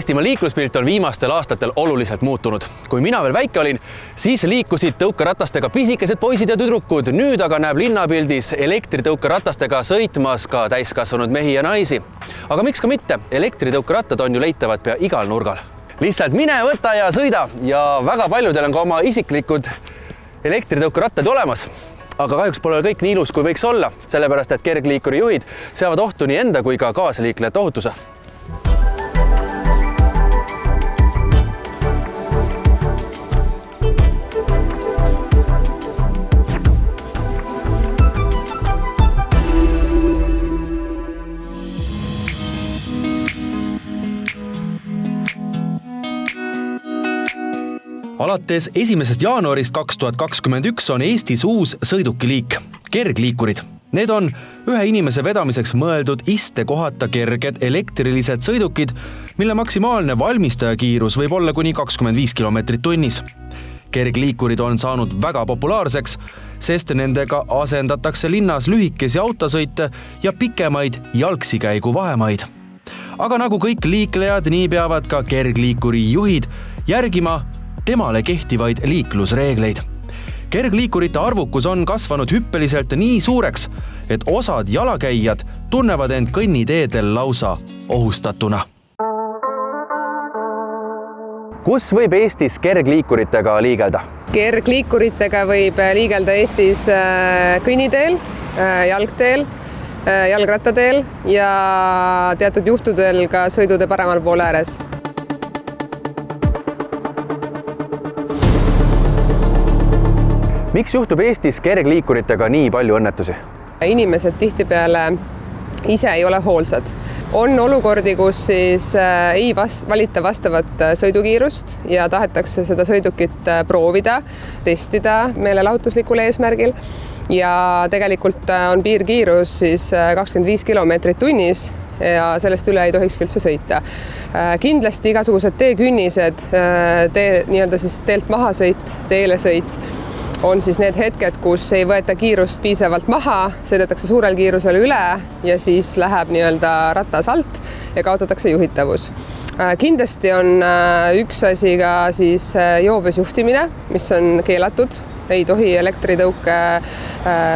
Eestimaa liikluspilt on viimastel aastatel oluliselt muutunud. Kui mina veel väike olin, siis liikusid tõukeratastega pisikesed poisid ja tüdrukud. Nüüd aga näeb linnapildis elektritõukeratastega sõitmas ka täiskasvanud mehi ja naisi. Aga miks ka mitte? Elektritõukerattad on ju leitavad pea igal nurgal. Lihtsalt mine, võta ja sõida ja väga paljudel on ka oma isiklikud elektritõukerattad olemas. Aga kahjuks pole kõik nii ilus, kui võiks olla, sellepärast et kergliikuri juhid seavad ohtu nii enda kui ka kaasliiklejate ohutuse. Alates 1. jaanuarist 2021 on Eestis uus sõidukiliik, kergliikurid. Need on ühe inimese vedamiseks mõeldud istekohata kerged elektrilised sõidukid, mille maksimaalne valmistajakiirus võib olla kuni 25 kilomeetrit tunnis. Kergliikurid on saanud väga populaarseks, sest nendega asendatakse linnas lühikesi autosõite ja pikemaid jalgsikäigu vahemaid. Aga nagu kõik liiklejad, nii peavad ka kergliikuri juhid järgima temale kehtivaid liiklusreegleid. Kergliikurite arvukus on kasvanud hüppeliselt nii suureks, et osad jalakäijad tunnevad end kõnniteedel lausa ohustatuna. Kus võib Eestis kergliikuritega liigelda? Kergliikuritega võib liigelda Eestis kõnniteel, jalgteel, jalgrattateel ja teatud juhtudel ka sõidude paremal pool ääres. Miks juhtub Eestis kergliikuritega nii palju õnnetusi? Inimesed tihtipeale ise ei ole hoolsad. On olukordi, kus siis ei valita vastavat sõidukiirust ja tahetakse seda sõidukit proovida, testida meelelahutuslikul eesmärgil. Ja tegelikult on piirkiirus siis 25 kilomeetrit tunnis ja sellest üle ei tohiks üldse sõita. Kindlasti igasugused teekünnised, nii-öelda siis teelt mahasõit, teelesõit on siis need hetked, kus ei võeta kiirust piisavalt maha, sõidetakse suurel kiirusel üle ja siis läheb nii-öelda ratas alt ja kaotatakse juhitavus. Kindlasti on üks asi ka siis joobes juhtimine, mis on keelatud. Ei tohi elektritõuke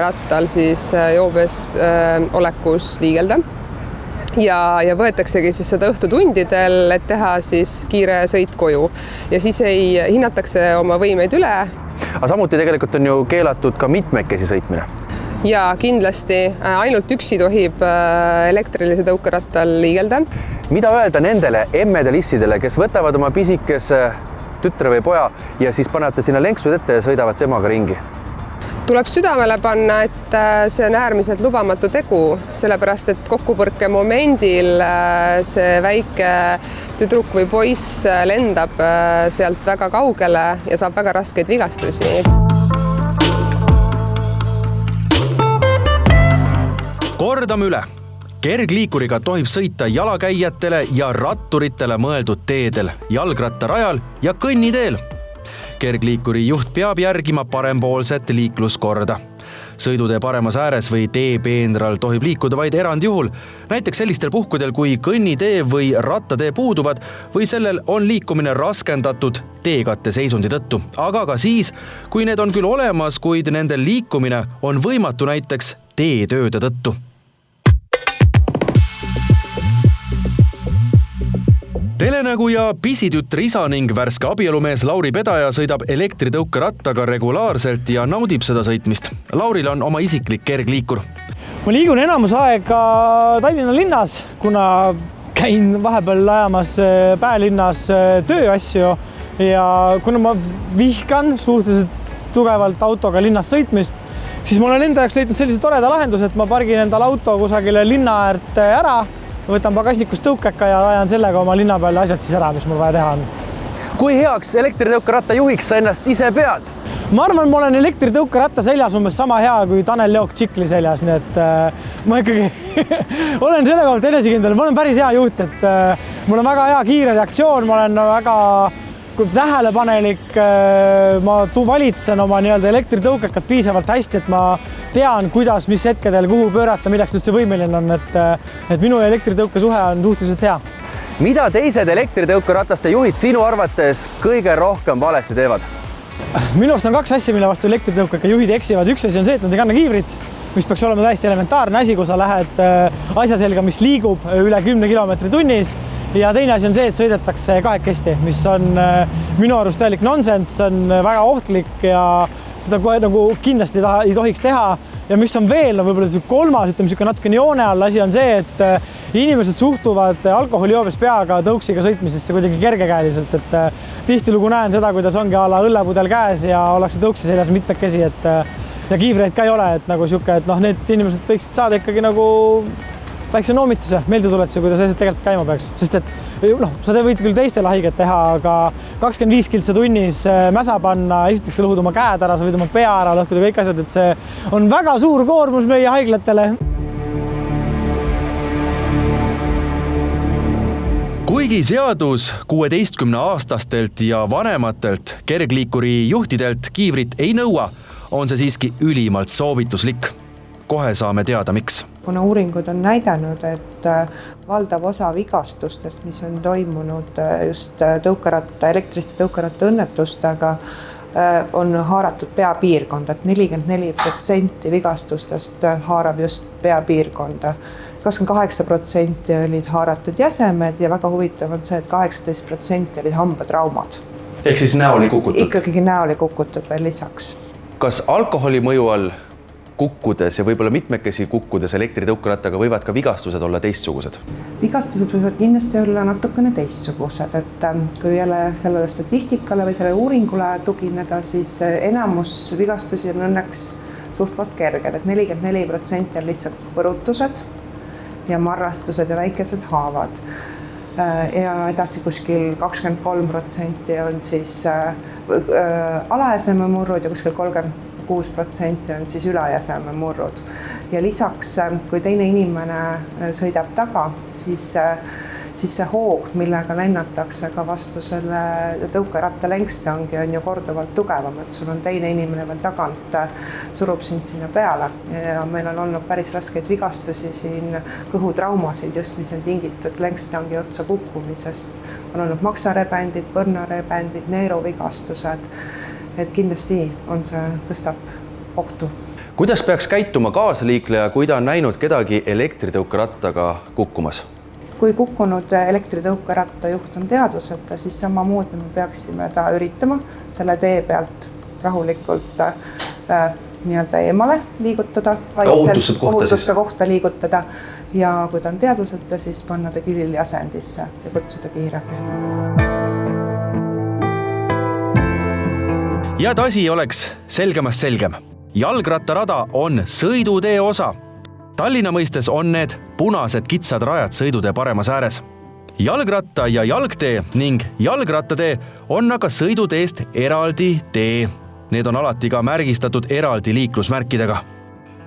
rattal siis joobes olekus liigelda. Ja võetaksegi siis seda õhtutundidel, et teha siis kiire sõit koju. Ja siis ei hinnatakse oma võimeid üle. Aga samuti tegelikult on ju keelatud ka mitmekesi sõitmine. Ja kindlasti ainult üksi tohib elektrilise tõukerattal liigelda. Mida öelda nendele emmedel-issidele, kes võtavad oma pisikese tütre või poja ja siis panete sinna lenksud ette ja sõidavad temaga ringi? Tuleb südamele panna, et see on äärmiselt lubamatu tegu, sellepärast et kokkupõrke momendil see väike tüdruk või poiss lendab sealt väga kaugele ja saab väga raskeid vigastusi. Kordame üle. Kergliikuriga tohib sõita jalakäijatele ja ratturitele mõeldud teedel, jalgrattarajal ja kõnniteel. Kergliikuri juht peab järgima parempoolset liikluskorda. Sõidutee paremas ääres või teepeenral tohib liikuda vaid erandjuhul, näiteks sellistel puhkudel, kui kõnnitee või rattatee puuduvad või sellel on liikumine raskendatud teekatte seisundi tõttu, aga ka siis, kui need on küll olemas, kuid nende liikumine on võimatu näiteks teetööde tõttu. Telenägu ja pisitütre isa ning värske abielumees Lauri Pedaja sõidab elektritõukerattaga regulaarselt ja naudib seda sõitmist. Lauril on oma isiklik kergliikur. Ma liigun enamus aega Tallinna linnas, kuna käin vahepeal ajamas päälinnas tööasju ja kuna ma vihkan suhteliselt tugevalt autoga linnas sõitmist, siis ma olen enda jaoks leidnud sellise toreda lahendus, et ma pargin endal auto kusagile linna äärt ära, võtan pagasnikust tõukeka ja ajan sellega oma linna peal asjad siis ära, mis mul vaja teha on. Kui heaks elektritõukeratta juhiks sa ennast ise pead? Ma arvan, ma olen elektritõukeratta seljas umbes sama hea kui Tanel Leok Tšikli seljas, nii et ma ikkagi olen selle kohalt enesekindel. Ma olen päris hea juht, et mul on väga hea kiire reaktsioon, ma olen väga tähelepanelik, ma valitsen oma nii-öelda elektritõukekat piisavalt hästi, et ma tean, kuidas, mis hetkedel, kuhu pöörata, milleks üldse võimeline on, et minu elektritõuke suhe on suhteliselt hea. Mida teised elektritõukerataste juhid sinu arvates kõige rohkem valesti teevad? Minu arust on kaks asja, mille vastu elektritõukega juhid eksivad. Üks asi on see, et nad ei kanna kiivrit, mis peaks olema täiesti elementaarne asi, kui sa lähed asja selga, mis liigub üle 10 kilomeetri tunnis. Ja teine asi on see, et sõidetakse kahekesti, mis on minu arust täielik nonsense, on väga ohtlik ja seda kohe nagu kindlasti ei tohiks teha. Ja mis on veel, võib-olla kolmas, ütleme natukene joone all asi on see, et inimesed suhtuvad alkoholijoobes peaga tõuksiga sõitmisesse kuidagi kergekäeliselt, et tihtilugu näen seda, kuidas ongi ala õllepudel käes ja ollakse tõuksi seljas mitmekesi, et ja kiivreid ka ei ole, et nagu siuke, et need inimesed võiksid saada ikkagi nagu väikse noomituse, meeldetuletuse, kuidas asjad tegelikult käima peaks, sest et sa võid küll teistele haiget teha, aga 25 kiltsa tunnis mäsa panna, esiteks sa lõhud oma käed ära, sa võid oma pea ära lõhkuda, kõik asjad, et see on väga suur koormus meie haiglatele. Kuigi seadus 16-aastastelt ja vanematelt kergliikuri juhtidelt kiivrit ei nõua, on see siiski ülimalt soovituslik. Kohe saame teada, miks. Kuna uuringud on näidanud, et valdav osa vigastustest, mis on toimunud just elektriliste tõukeratta õnnetustega, on haaratud peapiirkonda, et 44% vigastustest haarab just peapiirkonda. 28% olid haaratud jäsemed ja väga huvitav on see, et 18% olid hambatraumad. Ehk siis näo oli kukutud? Ikkagi näo oli kukutud veel lisaks. Kas alkoholi mõju all kukkudes ja võib-olla mitmekesi kukkudes elektritõukerattaga võivad ka vigastused olla teistsugused? Vigastused võivad kindlasti olla natukene teistsugused, et kui jälle sellele statistikale või sellele uuringule tugineda, siis enamus vigastusi on õnneks suhteliselt kerged, et 44% on lihtsalt põrutused ja marrastused ja väikesed haavad. Ja edasi kuskil 23% on siis alajäseme murrud ja kuskil 36% on siis ülajäseme murrud. Ja lisaks, kui teine inimene sõidab taga, siis see hoog, millega lennatakse ka vastu selle tõukeratta längstangi, on ju korduvalt tugevam, et sul on teine inimene veel tagant, surub sind sinna peale. Ja meil on olnud päris raskeid vigastusi siin, kõhutraumasid just, mis on tingitud längstangi otsa kukkumisest. On olnud maksarebändid, põrnarebändid, neeruvigastused. Et kindlasti on see tõstab ohtu. Kuidas peaks käituma kaasliikleja, kui ta on näinud kedagi elektritõukerattaga kukkumas? Kui kukkunud elektritõukeratta juht on teadvuseta, siis samamoodi me peaksime ta üritama selle tee pealt rahulikult nii-öelda eemale liigutada, ohutusse kohta liigutada ja kui ta on teadvuseta, siis panna ta külili asendisse ja kutsuda kiirabi. Ja et asi oleks selgemast selgem. Jalgrattarada on sõidutee osa. Tallinna mõistes on need punased kitsad rajad sõidutee paremas ääres. Jalgratta ja jalgtee ning jalgrattatee on aga sõiduteest eraldi tee. Need on alati ka märgistatud eraldi liiklusmärkidega.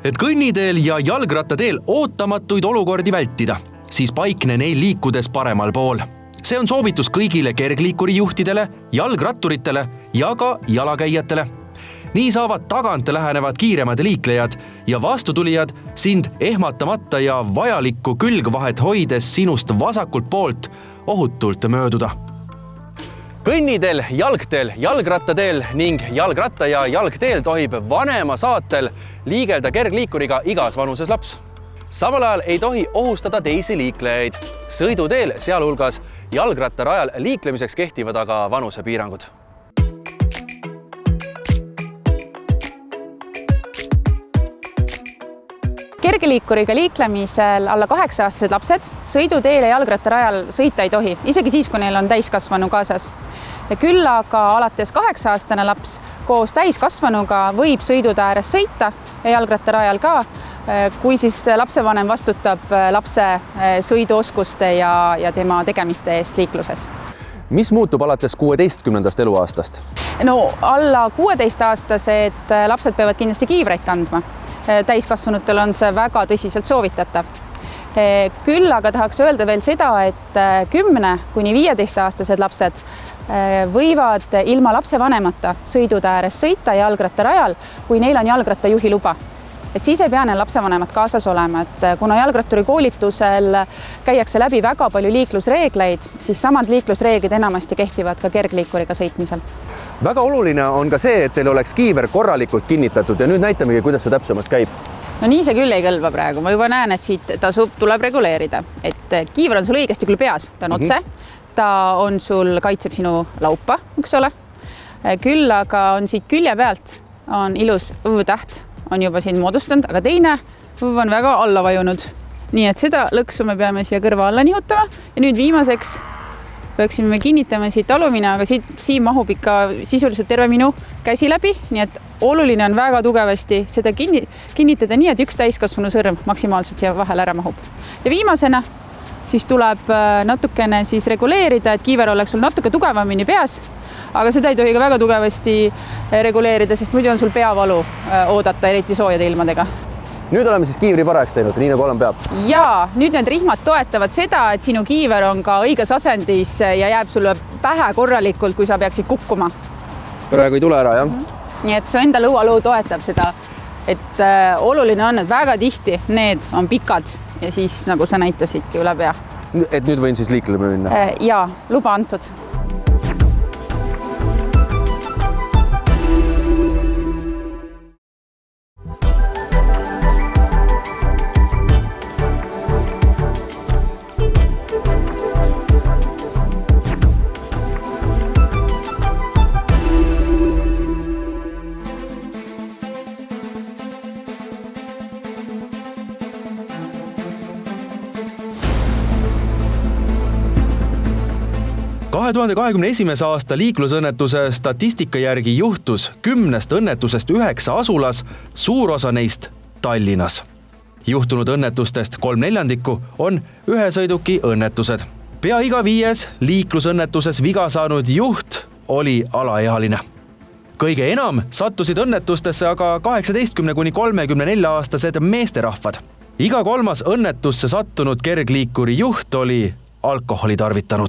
Et kõnniteel ja jalgrattateel ootamatuid olukordi vältida, siis paikne neil liikudes paremal pool. See on soovitus kõigile kergliikuri juhtidele, jalgratturitele ja ka jalakäijatele. Nii saavad tagant lähenevad kiiremad liiklejad ja vastutulijad sind ehmatamata ja vajalikku külgvahet hoides sinust vasakult poolt ohutult mööduda. Kõnniteel, jalgteel, jalgrattateel ning jalgratta ja jalgteel tohib vanema saatel liigelda kergliikuriga igas vanuses laps. Samal ajal ei tohi ohustada teisi liiklejaid. Sõiduteel, sealhulgas jalgrattarajal liiklemiseks kehtivad aga vanusepiirangud. Kergliikuriga liiklemisel alla 8-aastased lapsed sõiduteel ja jalgrattarajal sõita ei tohi, isegi siis, kui neil on täiskasvanu kaasas. Ja küll aga alates 8-aastane laps koos täiskasvanuga võib sõiduda ääres sõita ja jalgrattarajal ka, kui siis lapsevanem vastutab lapse sõiduoskuste ja tema tegemiste eest liikluses. Mis muutub alates 16. eluaastast? No alla 16-aastased lapsed peavad kindlasti kiivreid kandma. Täiskasvanutel on see väga tõsiselt soovitatav. Küll aga tahaks öelda veel seda, et 10–15-aastased lapsed võivad ilma lapsevanemata sõiduda ääres sõita jalgrattarajal, kui neil on jalgrattajuhi luba. et siis ei pea neil lapsevanemad kaasas olema, et kuna jalgratturi koolitusel käiakse läbi väga palju liiklusreegleid, siis samad liiklusreeglid enamasti kehtivad ka kergliikuriga sõitmisel. Väga oluline on ka see, et teil oleks kiiver korralikult kinnitatud ja nüüd näitamegi, kuidas see täpsemalt käib. No nii see küll ei kõlba praegu, ma juba näen, et siit tuleb reguleerida, et kiiver on sul õigesti küll peas, ta on otse, ta on sul, kaitseb sinu laupa, üks ole, küll aga on siit külje pealt on ilus V-täht, on juba siin moodustanud, aga teine V on väga alla vajunud. Nii et seda lõksu me peame siia kõrva alla nihutama ja nüüd viimaseks peaksime me kinnitama siit alumine, aga siin mahub ikka sisuliselt terve minu käsi läbi, nii et oluline on väga tugevasti seda kinnitada nii, et üks täiskasvanu sõrm maksimaalselt siia vahel ära mahub. Ja viimasena siis tuleb natukene siis reguleerida, et kiiver oleks sul natuke tugevamini peas, aga seda ei tohi ka väga tugevasti reguleerida, sest muidu on sul peavalu oodata, eriti soojade ilmadega. Nüüd oleme siis kiivri parajaks teinud, nii nagu olema peab. Ja nüüd need rihmad toetavad seda, et sinu kiiver on ka õiges asendis ja jääb sulle pähe korralikult, kui sa peaksid kukkuma. Praegu ei tule ära, jah? Nii et su enda lõualuu toetab seda, et oluline on, et väga tihti need on pikad ja siis nagu sa näitasidki üle pea. Et nüüd võin siis liiklema minna? Ja, luba antud. – 2021. aasta liiklusõnnetuse statistika järgi juhtus 10 õnnetusest 9 asulas, suur osa neist Tallinnas. Juhtunud õnnetustest 3/4 on ühe sõiduki õnnetused. Pea iga 5 liiklusõnnetuses viga saanud juht oli alaealine. Kõige enam sattusid õnnetustesse aga 18–34-aastased meesterahvad. Iga 3. õnnetusse sattunud kergliikuri juht oli alkoholi tarvitanud.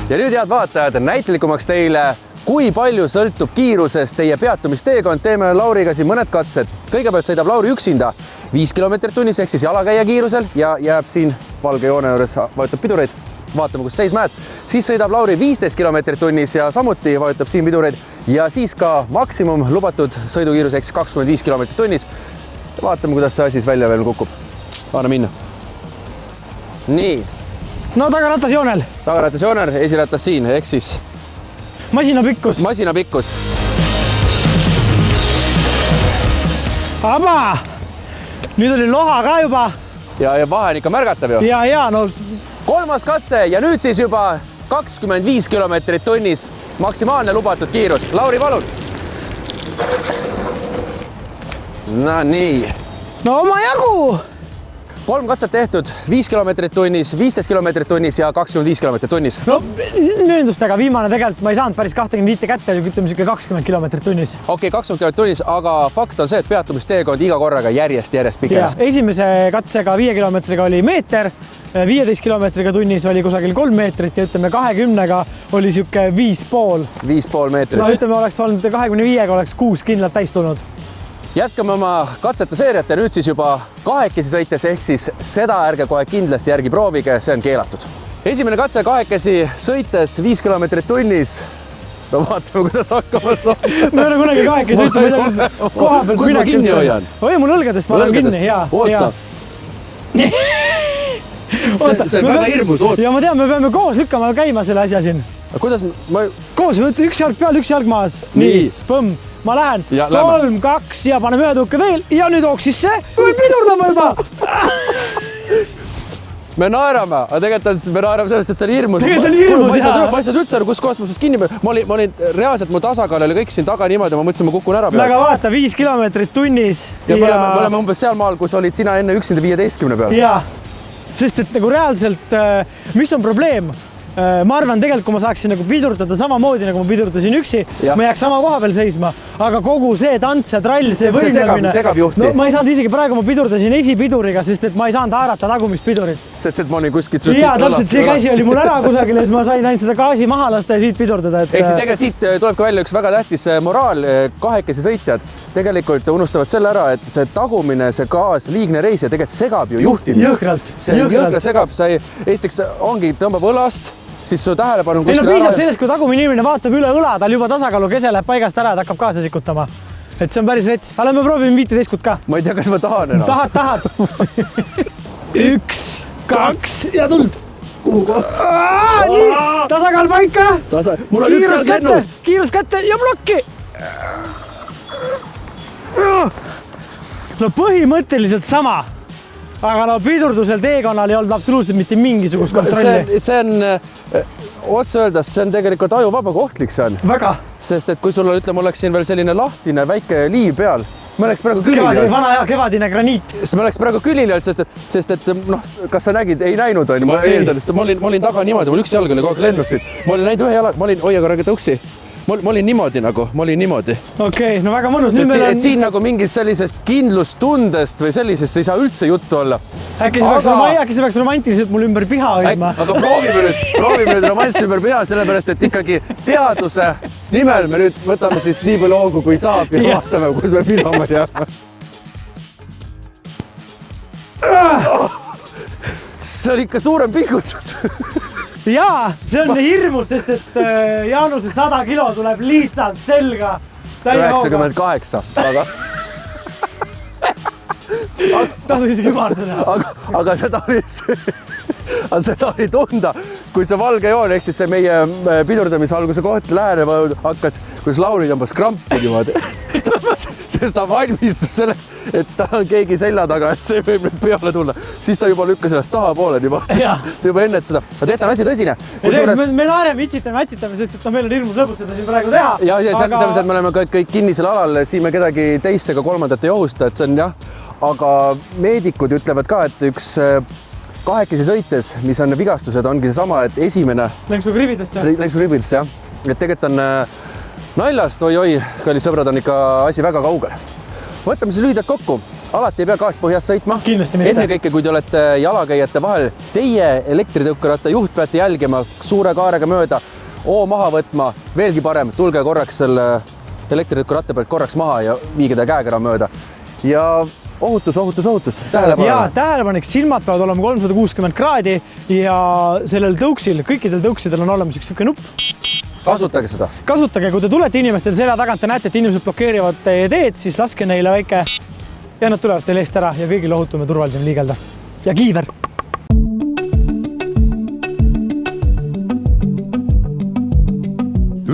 Ja nüüd, head vaatajad, näitlikumaks teile, kui palju sõltub kiirusest teie peatumisteekond, teeme Lauriga siin mõned katsed. Kõigepealt sõidab Lauri üksinda 5 km/h ehk siis jalakäija kiirusel ja jääb siin valge joone juures, vajutab pidureid, vaatame, kus seisma jääd. Siis sõidab Lauri 15 km/h ja samuti vajutab siin pidureid ja siis ka maksimum lubatud sõidukiirus ehk 25 km/h. Vaatame, kuidas see asi välja veel kukub. Anna minna. Nii. No tagaratas joonel. Tagaratas joonel, esiratas siin, ehk siis masina pikkus. Masina pikkus. Aba! Nüüd oli loha ka juba. Ja vahe on ikka märgatav ju. Ja, no. 3. katse ja nüüd siis juba 25 km/h maksimaalne lubatud kiirus. Lauri, palun. No nii. No oma jagu. 3 katset tehtud, 5 km/h, 15 km/h ja 25 km/h. No nööndustega viimane tegelikult ma ei saanud päris 25 kätte, ütleme siuke 20 km/h. Okei, 20 km/h, aga fakt on see, et peatumisteekond iga korraga järjest pikendas. Esimese katsega 5 kilometriga oli meeter, 15 km/h oli kusagil 3 meetrit ja ütleme 20-ga oli siuke 5,5. 5,5 meetrit. No ütleme, oleks olnud 25-ga oleks 6 kindlalt täis tulnud. Jätkame oma katsete seeriat ja nüüd siis juba kahekesi sõites, ehk siis seda ärge kohe kindlasti järgi proovige, see on keelatud. Esimene katse kahekesi sõites 5 km/h. No vaatame, kuidas hakkama saab. Me ei ole kunagi kahekesi sõita, koha peal kus ma kinni hoian? Oi, mul õlgadest ma olen kinni, hea. Oota. See on väga hirmus, oota. Ja ma tean, me peame koos lükkama käima selle asja siin. Kuidas ma... Koos, võtta üks jalg peal, üks jalg maas. Nii, põmm. Ma lähen 3, 2 ja paneme ühe tõuke veel ja nüüd hooksisse, kui pidurdama juba. Me naerame, aga tegelikult me naerame sellest, et see oli hirmus. Tegelikult see oli hirmus, jah. Ma ei saanud üldse aru, kus kohast ma kinni peal. Ma olin reaalselt, mu tasakaal oli kõik siin taga niimoodi, ma mõtlesin, ma kukun ära pealt. Aga vaata, 5 km/h. Ja me oleme umbes seal maal, kus olid sina enne üksinda 15 peal. Jaa, sest et nagu reaalselt, mis on probleem? ma arvan, tegelikult kui ma saaksin nagu pidurdada samamoodi, nagu ma pidurdasin üksi, ma jääks sama koha peal seisma, aga kogu see tants ja trall, see võimlemine. Segab juhti. No ma ei saanud isegi praegu, ma pidurdasin esipiduriga, sest et ma ei saanud haarata tagumist pidurit. Sest et ma olin kuskilt jaa, täpselt, see käsi oli mul ära kusagil ja siis ma sain ainult seda gaasi maha lasta ja siit pidurdada. Ehk siis tegelikult siit tuleb ka välja üks väga tähtis moraal, kahekesi sõitjad tegelikult unustavad selle ära, et see tagumine, see gaas, liigne reis ja tegelikult segab ju juhtimist. Jõhkralt. See jõhkralt segab, sa esiteks ongi tõmbab õlast, siis su tähelepanu ei no piisab sellest, kui tagumine inimene vaatab üle õla, tal juba tasakaalu kese läheb paigast ära, et hakkab kaasa sikutama. Et see on päris rets. Aga me proovime 15 ka. Ma ei tea, kas ma tahan enam. Tahad. 1, 2 ja tuld. Nii, tasakaal paika. Mul on üks seal lennus. Kiirus kätte ja blokki. No põhimõtteliselt sama. Aga no pidurdusel teekonnal ei olnud absoluutselt mitte mingisugust kontrolli. See on otse öeldes, see on tegelikult ajuvaba kohtlik see on. Väga. Sest et kui sul ütleme, oleks siin veel selline lahtine väike liiv peal, me oleks praegu külili. Vana hea kevadine graniit. Me oleks praegu külili, sest et noh, kas sa nägid, ei näinud, ma eeldan, sest ma olin taga niimoodi, mul üks jalg oli kogu aeg lennus siit. Ma olin näinud ühe jala, hoia korraga tõuksi. Ma olin niimoodi nagu, Okei, no väga mõnus. Et siin nagu mingit sellisest kindlustundest või sellisest ei saa üldse juttu olla. Äkki see peaks romantiliselt mul ümber piha hoidma. Aga proovime nüüd romantiliselt ümber piha, sellepärast, et ikkagi teaduse nimel me nüüd võtame siis nii palju hoogu, kui saab ja vaatame, kus me pidama jääme. See oli ikka suurem pingutus. Jaa, see on hirmus, sest et Jaanuse 100 kilo tuleb lihtsalt selga. 98, aga... Tasu isegi ümardada. Aga seda oli tunda, kui see valge joon, ehk siis see meie pidurdamisalguse koht lähenema hakkas, kus Lauri tõmbas krampi niimoodi. Sest ta valmistus selleks, et ta on keegi selja taga, et see võib nüüd peale tulla. Siis ta juba lükkas ennast taha poole niimoodi. Ta juba enne, et seda. Aga tehta on asi tõsine. Me naereme, itsitame, sest et meil on hirmus lõbus seda siin praegu teha. Ja selles, et me oleme kõik kinnisel alal, siin me kedagi teist ega kolmandat ei ohusta, et see on jah. Aga meedikud ütlevad ka, et üks kahekesi sõites, mis on vigastused, ongi see sama, et esimene... Länksu kribidesse, jah. Et tegelikult on naljast, oi, kallis sõbrad, on ikka asi väga kaugel. Võtame siis lühidalt kokku. Alati ei pea gaas põhjas sõitma. Kindlasti mitte. Ennekõike, kui te olete jalakäijate vahel, teie elektritõukeratta juht peate jälgima suure kaarega mööda, maha võtma, veelgi parem, tulge korraks selle elektritõukeratta pealt korraks maha ja viige ta käekera mööda. Ja ohutus, tähelepanu. Ja tähelepanek, silmad peavad olema 360 kraadi ja sellel tõuksil, kõikidel tõuksidel on olemas üks nupp. Kasutage seda. Kasutage, kui te tulete inimestel selja tagant ja näete, et inimesed blokeerivad teie teed, siis laske neile väike ja nad tulevad teile eest ära ja kõigil ohutum ja turvalisem liigelda. Ja kiiver!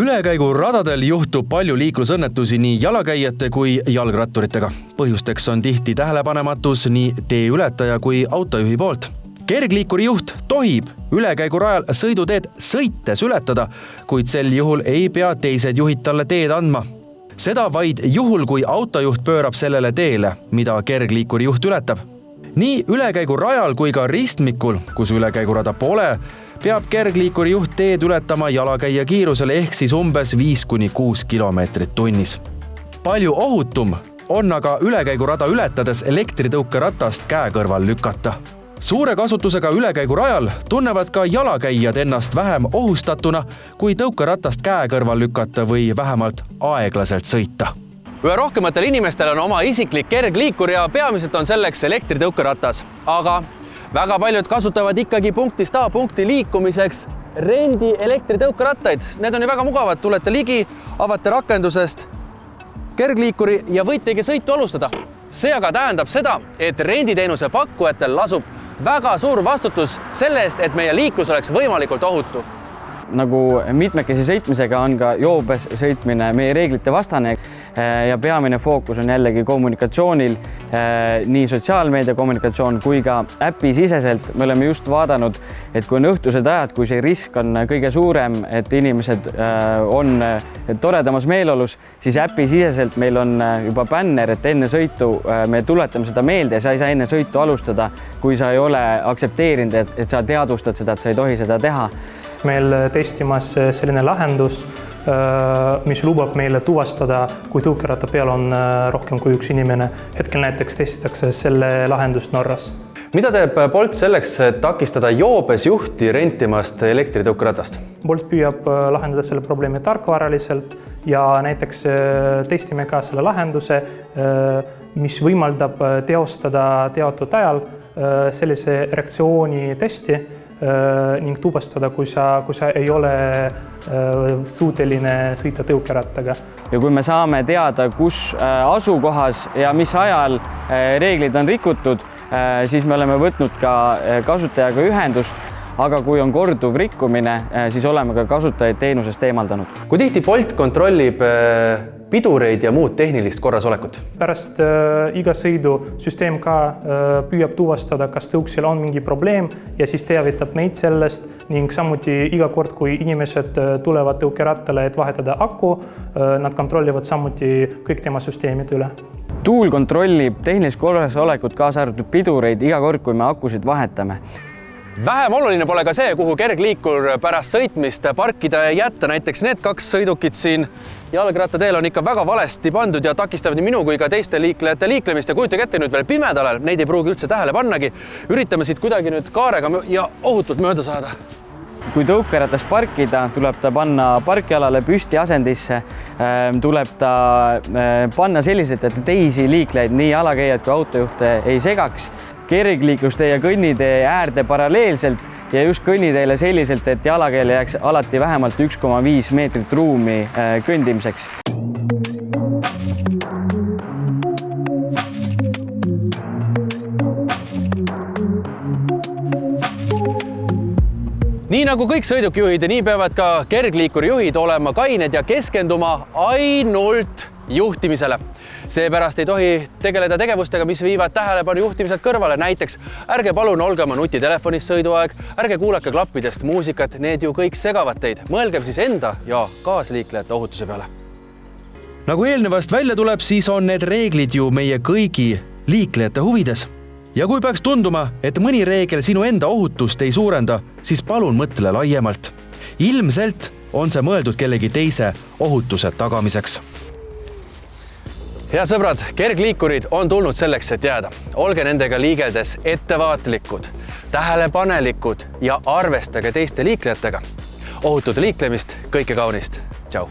Ülekäiguradadel juhtub palju liiklusõnnetusi nii jalakäijate kui jalgratturitega. Põhjusteks on tihti tähelepanematus nii teeületaja kui autojuhi poolt. Kergliikuri juht tohib ülekäigurajal sõiduteed sõites ületada, kuid sel juhul ei pea teised juhid talle teed andma. Seda vaid juhul, kui autojuht pöörab sellele teele, mida kergliikuri juht ületab. Nii ülekäigurajal kui ka ristmikul, kus ülekäigurada pole, peab kergliikuri juht teed ületama jalakäija kiirusele ehk siis umbes 5–6 kilomeetrit tunnis. Palju ohutum on aga ülekäigurada ületades elektritõukeratast käe kõrval lükata. Suure kasutusega ülekäigurajal tunnevad ka jalakäijad ennast vähem ohustatuna, kui tõukeratast käe kõrval lükata või vähemalt aeglaselt sõita. Üha rohkematel inimestel on oma isiklik kergliikur ja peamiselt on selleks elektritõukeratas, aga väga paljud kasutavad ikkagi punktist A punkti liikumiseks rendi elektritõukerattaid. Need on ju väga mugavad, tulete ligi, avate rakendusest kergliikuri ja võitegi sõitu alustada. See aga tähendab seda, et renditeenuse pakkujatel lasub väga suur vastutus selle eest, et meie liiklus oleks võimalikult ohutu. Nagu mitmekesi sõitmisega on ka joobes sõitmine meie reeglite vastane ja peamine fookus on jällegi kommunikatsioonil, nii sotsiaalmeedia kommunikatsioon kui ka äpi siseselt. Me oleme just vaadanud, et kui on õhtused ajad, kui see risk on kõige suurem, et inimesed on toredamas meelolus, siis äpi siseselt meil on juba bänner, et enne sõitu me tuletame seda meelde ja sa ei saa enne sõitu alustada, kui sa ei ole aktsepteerinud, et sa teadvustad seda, et sa ei tohi seda teha. meil testimas selline lahendus, mis lubab meile tuvastada, kui tõukeratta peal on rohkem kui üks inimene. Hetkel näiteks testitakse selle lahendust Norras. Mida teeb Bolt selleks, et takistada joobes juhti rentimast elektritõukeratast? Bolt püüab lahendada selle probleemi tarkvaraliselt ja näiteks testime ka selle lahenduse, mis võimaldab teostada teatud ajal sellise reaktsiooni testi ning tuvastada, kui sa ei ole suuteline sõita tõukerattaga. Ja kui me saame teada, kus asukohas ja mis ajal reeglid on rikutud, siis me oleme võtnud ka kasutajaga ühendust, aga kui on korduv rikkumine, siis oleme ka kasutajaid teenusest eemaldanud. Kui tihti Bolt kontrollib pidureid ja muud tehnilist korrasolekut? Pärast iga sõidu süsteem ka püüab tuvastada, kas tõuksil on mingi probleem ja siis teavitab meid sellest ning samuti iga kord, kui inimesed tulevad tõukerattale, et vahetada aku, nad kontrollivad samuti kõik tema süsteemid üle. Tool kontrollib tehnilist korrasolekut kaasa arvatud pidureid iga kord, kui me akusid vahetame. Vähem oluline pole ka see, kuhu kergliikur pärast sõitmist parkida ja jätta. Näiteks need 2 sõidukit siin jalgrattateel on ikka väga valesti pandud ja takistavad nii minu kui ka teiste liiklejate liiklemist ja kujutage ette nüüd veel pimedalal, neid ei pruugi üldse tähele pannagi. Üritame siit kuidagi nüüd kaarega ja ohutult mööda saada. Kui tõukeratas parkida, tuleb ta panna parkialale püsti asendisse, tuleb ta panna selliselt, et teisi liiklejaid, nii jalakäijad kui autojuhte ei segaks. Kergliiklustee ja kõnnitee äärde paralleelselt ja just kõnniteele selliselt, et jalakäijale jääks alati vähemalt 1,5 meetrit ruumi kõndimiseks. Nii nagu kõik sõidukijuhid ja nii peavad ka kergliikurijuhid olema kained ja keskenduma ainult juhtimisele. Seepärast ei tohi tegeleda tegevustega, mis viivad tähelepanu juhtimiselt kõrvale. Näiteks ärge palun olge oma nutitelefonis sõiduaeg, ärge kuulake klappidest muusikat, need ju kõik segavad teid. Mõelgem siis enda ja kaasliiklejate ohutuse peale. Nagu eelnevast välja tuleb, siis on need reeglid ju meie kõigi liiklejate huvides. Ja kui peaks tunduma, et mõni reegel sinu enda ohutust ei suurenda, siis palun mõtle laiemalt. Ilmselt on see mõeldud kellegi teise ohutuse tagamiseks. Head sõbrad, kergliikurid on tulnud selleks, et jääda. Olge nendega liigeldes ettevaatlikud, tähelepanelikud ja arvestage teiste liiklejatega. Ohutut liiklemist, kõike kaunist. Tšau!